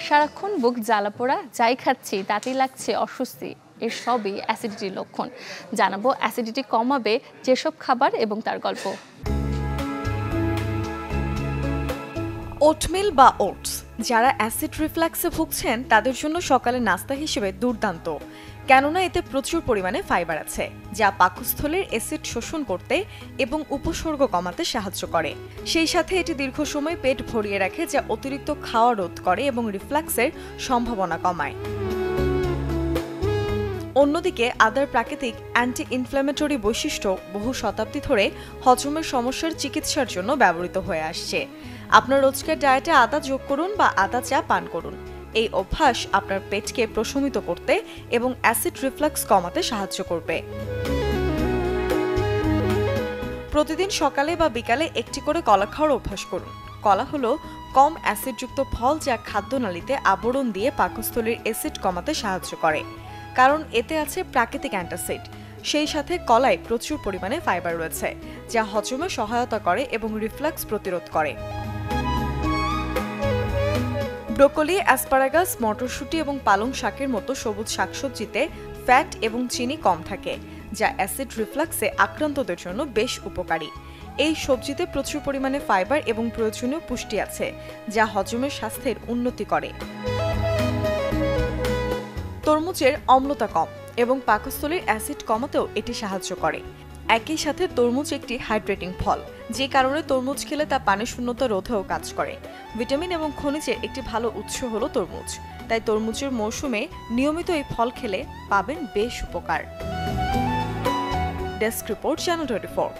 সারাক্ষণ বুক জ্বালাপোড়া, যাই খাচ্ছি তাতেই লাগছে অস্বস্তি, এর সবই অ্যাসিডিটির লক্ষণ। জানাবো অ্যাসিডিটি কমাবে যেসব খাবার এবং তার গল্প। ওটমিল বা ওটস যারা অ্যাসিড রিফ্লাক্সে ভুগছেন তাদের জন্য সকালের নাস্তা হিসেবে দুর্দান্ত, কেননা এতে প্রচুর পরিমাণে ফাইবার আছে যা পাকস্থলীর অ্যাসিড শোষণ করতে এবং উপসর্গ কমাতে সাহায্য করে। সেই সাথে এটি দীর্ঘ সময় পেট ভরিয়ে রাখে, যা অতিরিক্ত খাওয়া রোধ করে এবং রিফ্লাক্সের সম্ভাবনা কমায়। অন্যদিকে আদার প্রাকৃতিক অ্যান্টি ইনফ্ল্যামেটরি বৈশিষ্ট্য বহু শতাব্দী ধরে হজমের সমস্যার চিকিৎসার জন্য ব্যবহৃত হয়ে আসছে। আপনার রোজকার ডায়েটে আদা যোগ করুন বা আদা চা পান করুন। এই অভ্যাস আপনার পেটকে প্রশমিত করতে এবং অ্যাসিড রিফ্লাক্স কমাতে সাহায্য করবে। প্রতিদিন সকালে বা বিকালে একটি করে কলা খাওয়ার অভ্যাস করুন। কলা হলো কম অ্যাসিডযুক্ত ফল যা খাদ্যনালীতে আবরণ দিয়ে পাকস্থলীর অ্যাসিড কমাতে সাহায্য করে, কারণ এতে আছে প্রাকৃতিক অ্যান্টাসিড। সেই সাথে কলায় প্রচুর পরিমাণে ফাইবার রয়েছে যা হজমে সহায়তা করে এবং রিফ্লাক্স প্রতিরোধ করে। ব্রোকলি, অ্যাসপারাগাস, মটরশুঁটি এবং পালং শাকের মতো সবুজ শাকসবজিতে ফ্যাট এবং চিনি কম থাকে, যা অ্যাসিড রিফ্লাক্সে আক্রান্তদের জন্য বেশ উপকারী। এই সবজিতে প্রচুর পরিমাণে ফাইবার এবং প্রয়োজনীয় পুষ্টি আছে যা হজমের স্বাস্থ্যের উন্নতি করে। তরমুজের অম্লতা কম এবং পাকস্থলীর অ্যাসিড কমাতেও এটি সাহায্য করে। একই সাথে তরমুজ একটি হাইড্রেটিং ফল, যে কারণে তরমুজ খেলে তা পানি শূন্যতা রোধেও কাজ করে। ভিটামিন এবং খনিজের একটি ভালো উৎস হলো তরমুজ, তাই তরমুজের মৌসুমে নিয়মিত এই ফল খেলে পাবেন বেশ উপকার। Desk report, channel 24।